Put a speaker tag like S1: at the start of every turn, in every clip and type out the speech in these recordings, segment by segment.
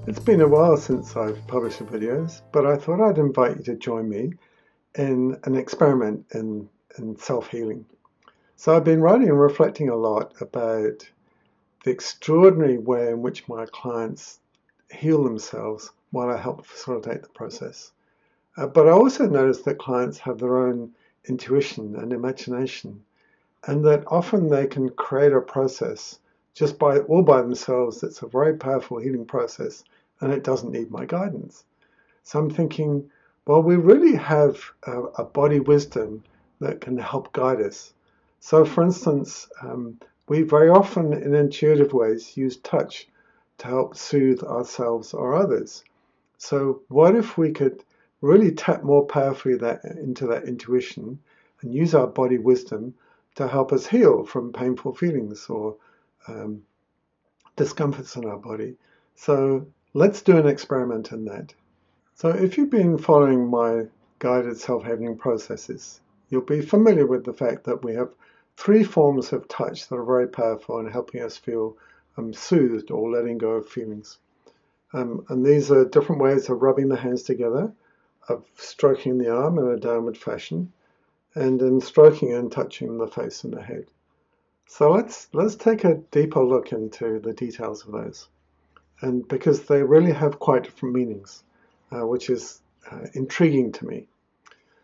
S1: It's been a while since I've published videos, but I thought I'd invite you to join me in an experiment in self-healing. So I've been writing and reflecting a lot about the extraordinary way in which my clients heal themselves while I help facilitate the process. But I also notice that clients have their own intuition and imagination, and that often they can create a process just all by themselves that's a very powerful healing process, and it doesn't need my guidance. So I'm thinking, well, we really have a body wisdom that can help guide us. So, for instance, we very often, in intuitive ways, use touch to help soothe ourselves or others. So, what if we could really tap more powerfully into that intuition and use our body wisdom to help us heal from painful feelings or um, discomforts in our body? So, let's do an experiment in that. So if you've been following my guided self-healing processes, you'll be familiar with the fact that we have three forms of touch that are very powerful in helping us feel soothed or letting go of feelings. And these are different ways of rubbing the hands together, of stroking the arm in a downward fashion, and in stroking and touching the face and the head. So let's take a deeper look into the details of those, and because they really have quite different meanings, which is intriguing to me.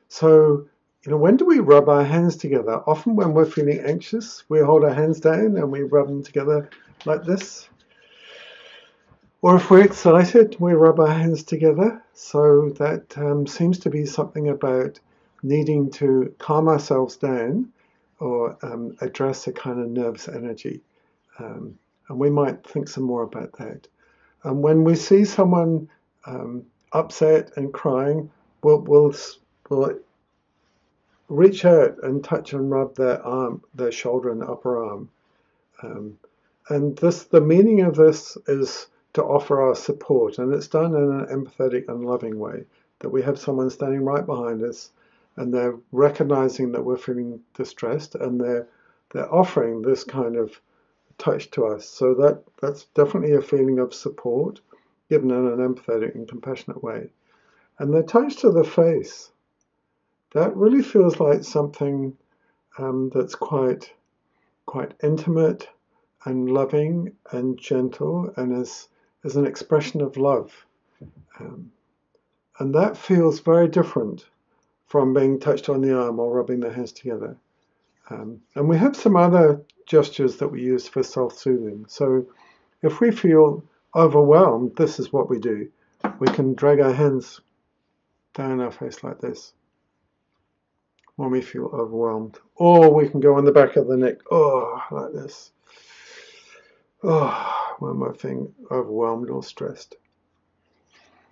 S1: So, when do we rub our hands together? Often when we're feeling anxious, we hold our hands down and we rub them together like this. Or if we're excited, we rub our hands together. So that seems to be something about needing to calm ourselves down or address a kind of nervous energy. And we might think some more about that. And when we see someone upset and crying, we'll reach out and touch and rub their arm, their shoulder and upper arm. And the meaning of this is to offer our support, and it's done in an empathetic and loving way, that we have someone standing right behind us and they're recognizing that we're feeling distressed, and they're offering this kind of touch to us. So that's definitely a feeling of support given in an empathetic and compassionate way. And the touch to the face, that really feels like something that's quite intimate and loving and gentle, and is an expression of love. Um, and that feels very different from being touched on the arm or rubbing the hands together. And we have some other gestures that we use for self-soothing. So if we feel overwhelmed, this is what we do. We can drag our hands down our face like this when we feel overwhelmed. Or we can go on the back of the neck, like this. When we're feeling overwhelmed or stressed.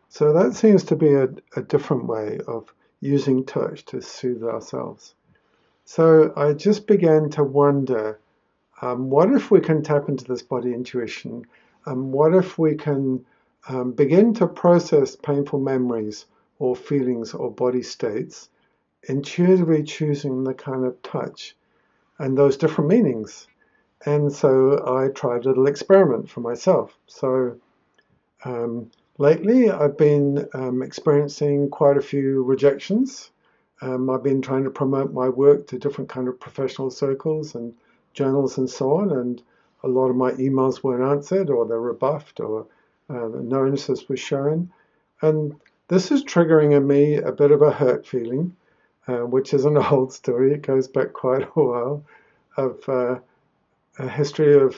S1: So that seems to be a different way of using touch to soothe ourselves. So I just began to wonder, what if we can tap into this body intuition? What if we can begin to process painful memories or feelings or body states, intuitively choosing the kind of touch and those different meanings? And so I tried a little experiment for myself. So lately I've been experiencing quite a few rejections. I've been trying to promote my work to different kind of professional circles and journals and so on, and a lot of my emails weren't answered, or they're rebuffed, or no interest was shown. And this is triggering in me a bit of a hurt feeling, which is an old story. It goes back quite a while, of a history of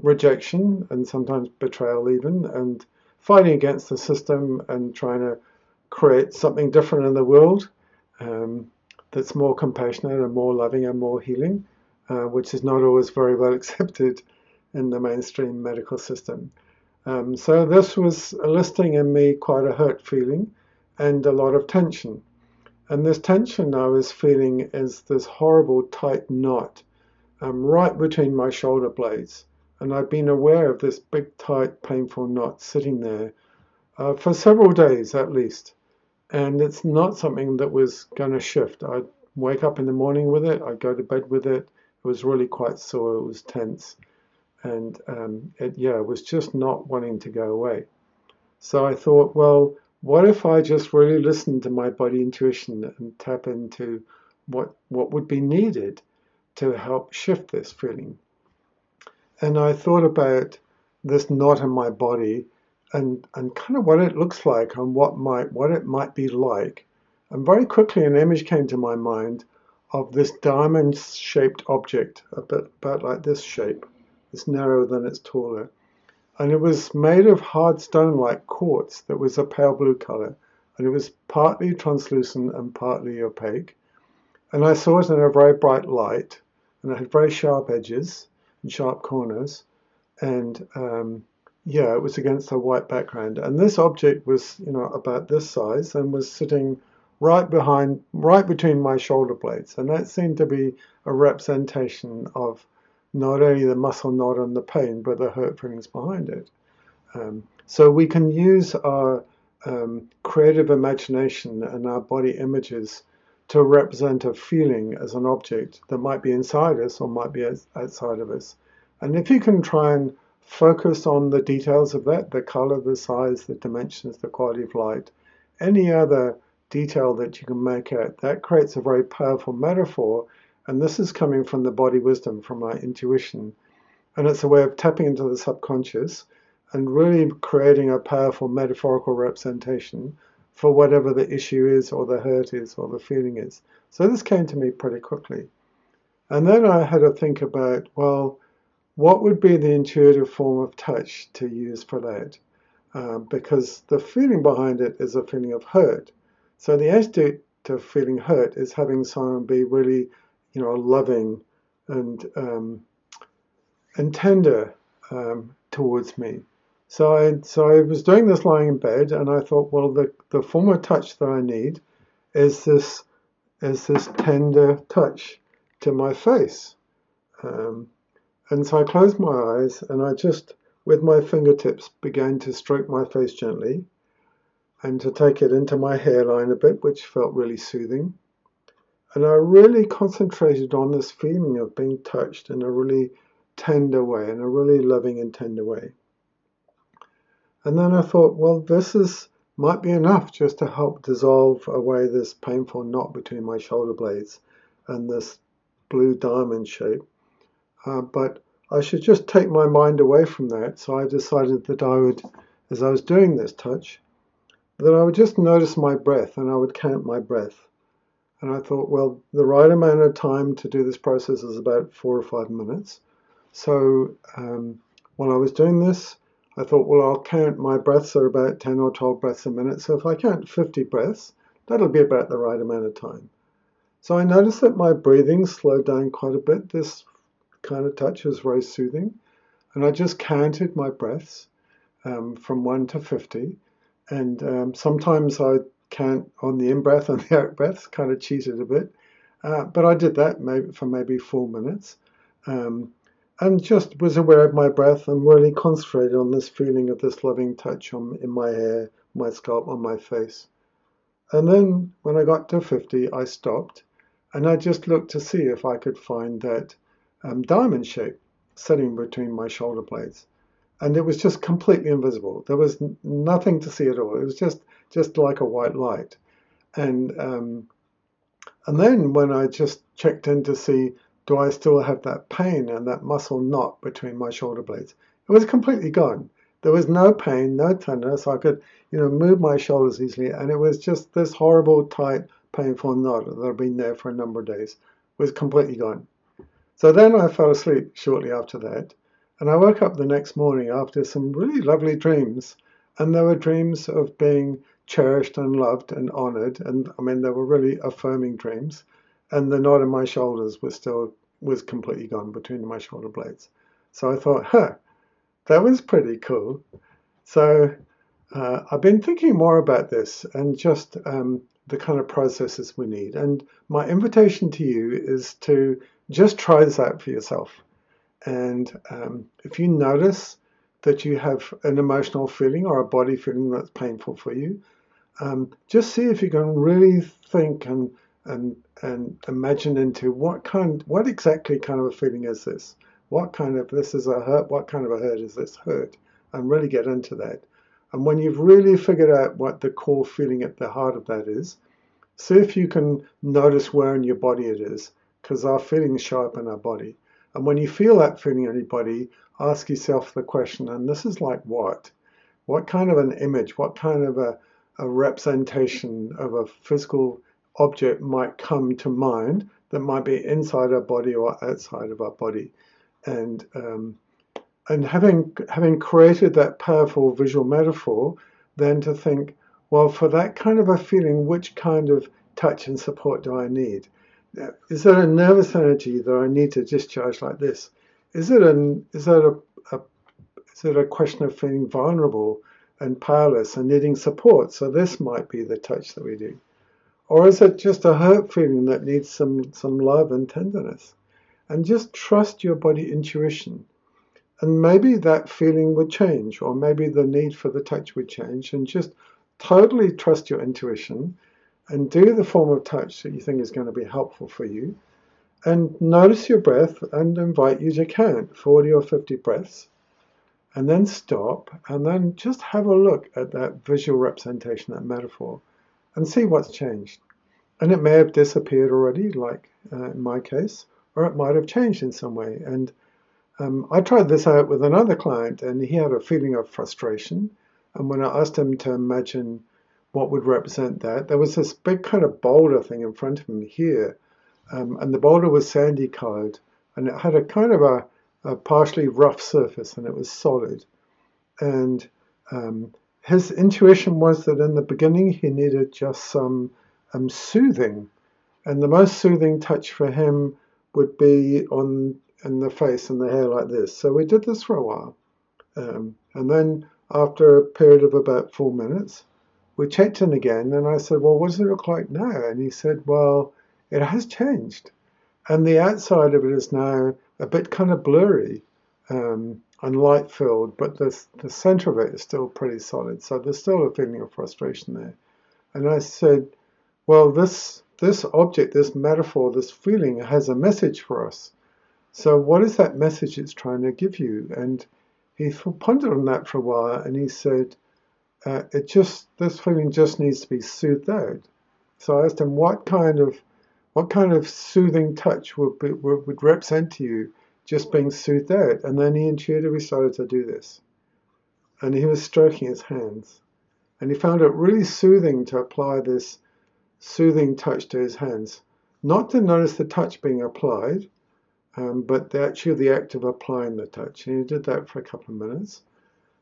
S1: rejection and sometimes betrayal even, and fighting against the system and trying to create something different in the world that's more compassionate and more loving and more healing, which is not always very well accepted in the mainstream medical system. So this was eliciting in me quite a hurt feeling and a lot of tension. And this tension I was feeling is this horrible tight knot right between my shoulder blades. And I've been aware of this big, tight, painful knot sitting there for several days at least. And it's not something that was going to shift. I'd wake up in the morning with it, I'd go to bed with it. It was really quite sore, it was tense. And it was just not wanting to go away. So I thought, well, what if I just really listen to my body intuition and tap into what would be needed to help shift this feeling? And I thought about this knot in my body and kind of what it looks like and what it might be like. And very quickly an image came to my mind of this diamond-shaped object, about like this shape. It's narrower than it's taller. And it was made of hard stone like quartz that was a pale blue color. And it was partly translucent and partly opaque. And I saw it in a very bright light, and it had very sharp edges and sharp corners. And yeah, it was against a white background. And this object was, about this size and was sitting right between my shoulder blades. And that seemed to be a representation of not only the muscle knot and the pain, but the hurt feelings behind it. So we can use our creative imagination and our body images to represent a feeling as an object that might be inside us or might be outside of us. And if you can try and focus on the details of that, the color, the size, the dimensions, the quality of light, any other detail that you can make out, that creates a very powerful metaphor. And this is coming from the body wisdom, from our intuition. And it's a way of tapping into the subconscious and really creating a powerful metaphorical representation for whatever the issue is or the hurt is or the feeling is. So this came to me pretty quickly. And then I had to think about, well, what would be the intuitive form of touch to use for that? Because the feeling behind it is a feeling of hurt. So the antidote to feeling hurt is having someone be really, loving and tender towards me. So I was doing this lying in bed, and I thought, well, the form of touch that I need is this tender touch to my face. And so I closed my eyes, and I just, with my fingertips, began to stroke my face gently, and to take it into my hairline a bit, which felt really soothing. And I really concentrated on this feeling of being touched in a really tender way, in a really loving and tender way. And then I thought, well, might be enough just to help dissolve away this painful knot between my shoulder blades and this blue diamond shape. But I should just take my mind away from that. So I decided that I would, as I was doing this touch, that I would just notice my breath and I would count my breath. And I thought, well, the right amount of time to do this process is about 4 or 5 minutes. So while I was doing this, I thought, well, I'll count my breaths are about 10 or 12 breaths a minute. So if I count 50 breaths, that'll be about the right amount of time. So I noticed that my breathing slowed down quite a bit. This kind of touch was very soothing. And I just counted my breaths from 1 to 50. And sometimes I count on the in-breath and the out-breath, kind of cheated a bit. But I did that for maybe 4 minutes. And just was aware of my breath and really concentrated on this feeling of this loving touch in my hair, my scalp, on my face. And then when I got to 50, I stopped and I just looked to see if I could find that diamond shape sitting between my shoulder blades. And it was just completely invisible. There was nothing to see at all. It was just like a white light. And then when I just checked in to see, do I still have that pain and that muscle knot between my shoulder blades? It was completely gone. There was no pain, no tenderness. I could, move my shoulders easily. And it was just this horrible, tight, painful knot that had been there for a number of days. It was completely gone. So then I fell asleep shortly after that. And I woke up the next morning after some really lovely dreams. And there were dreams of being cherished and loved and honored. And I mean, they were really affirming dreams. And the knot in my shoulders was completely gone between my shoulder blades. So I thought, that was pretty cool. So I've been thinking more about this and just the kind of processes we need. And my invitation to you is to just try this out for yourself. And if you notice that you have an emotional feeling or a body feeling that's painful for you, just see if you can really think and imagine into what exactly kind of a feeling is this? This is a hurt, what kind of a hurt is this hurt? And really get into that. And when you've really figured out what the core feeling at the heart of that is, see if you can notice where in your body it is, because our feelings show up in our body. And when you feel that feeling in your body, ask yourself the question, and this is like what? What kind of an image, what kind of a representation of a physical object might come to mind that might be inside our body or outside of our body? And having created that powerful visual metaphor, then to think, well, for that kind of a feeling, which kind of touch and support do I need? Is there a nervous energy that I need to discharge like this? Is it a question of feeling vulnerable and powerless and needing support? So this might be the touch that we do. Or is it just a hurt feeling that needs some love and tenderness? And just trust your body intuition. And maybe that feeling would change, or maybe the need for the touch would change, and just totally trust your intuition and do the form of touch that you think is going to be helpful for you. And notice your breath and invite you to count 40 or 50 breaths, and then stop, and then just have a look at that visual representation, that metaphor, and see what's changed. And it may have disappeared already, like in my case, or it might have changed in some way. And I tried this out with another client, and he had a feeling of frustration. And when I asked him to imagine what would represent that, there was this big kind of boulder thing in front of him here. And the boulder was sandy colored, and it had a kind of a partially rough surface, and it was solid. And his intuition was that in the beginning he needed just some soothing. And the most soothing touch for him would be in the face and the hair like this. So we did this for a while. And then after a period of about 4 minutes, we checked in again, and I said, well, what does it look like now? And he said, well, it has changed. And the outside of it is now a bit kind of blurry and light-filled, but the center of it is still pretty solid. So there's still a feeling of frustration there. And I said, well, this object, this metaphor, this feeling has a message for us. So what is that message it's trying to give you? And he pondered on that for a while, and he said, this feeling just needs to be soothed out. So I asked him, what kind of soothing touch would represent to you just being soothed out? And then he intuitively started to do this. And he was stroking his hands. And he found it really soothing to apply this soothing touch to his hands. Not to notice the touch being applied, but actually the act of applying the touch. And he did that for a couple of minutes.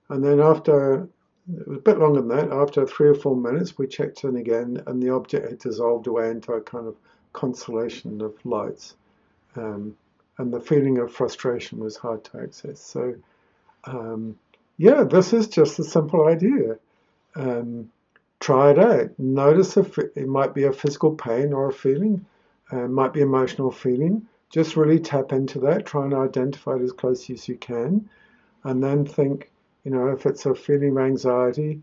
S1: And then it was a bit longer than that, after 3 or 4 minutes, we checked in again, and the object had dissolved away into a kind of constellation of lights. And the feeling of frustration was hard to access. So, yeah, this is just a simple idea. Try it out. Notice if it might be a physical pain or a feeling, it might be emotional feeling. Just really tap into that, try and identify it as close as you can, and then think, if it's a feeling of anxiety,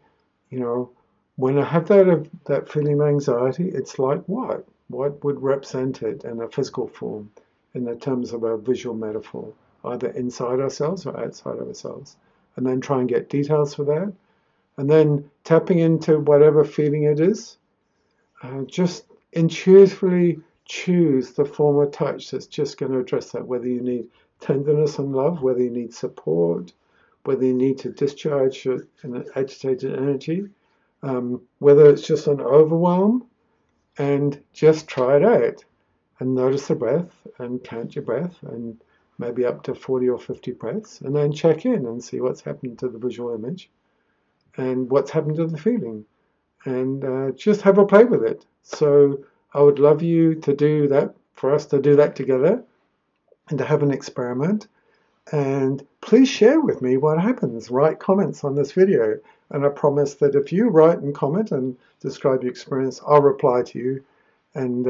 S1: when I have that feeling of anxiety, it's like what? What would represent it in a physical form, in the terms of a visual metaphor, either inside ourselves or outside of ourselves? And then try and get details for that. And then tapping into whatever feeling it is, just intuitively choose the form of touch that's just going to address that, whether you need tenderness and love, whether you need support, whether you need to discharge an agitated energy, whether it's just an overwhelm, and just try it out. And notice the breath, and count your breath, and maybe up to 40 or 50 breaths, and then check in and see what's happened to the visual image, and what's happened to the feeling, and just have a play with it. So I would love you to do that, for us to do that together, and to have an experiment. And please share with me what happens. Write comments on this video, and I promise that if you write and comment and describe your experience, I'll reply to you, and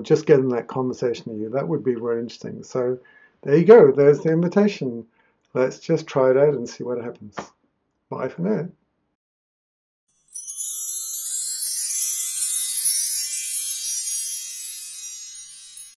S1: just get in that conversation with you. That would be really interesting. So there you go. There's the invitation. Let's just try it out and see what happens. Bye for now.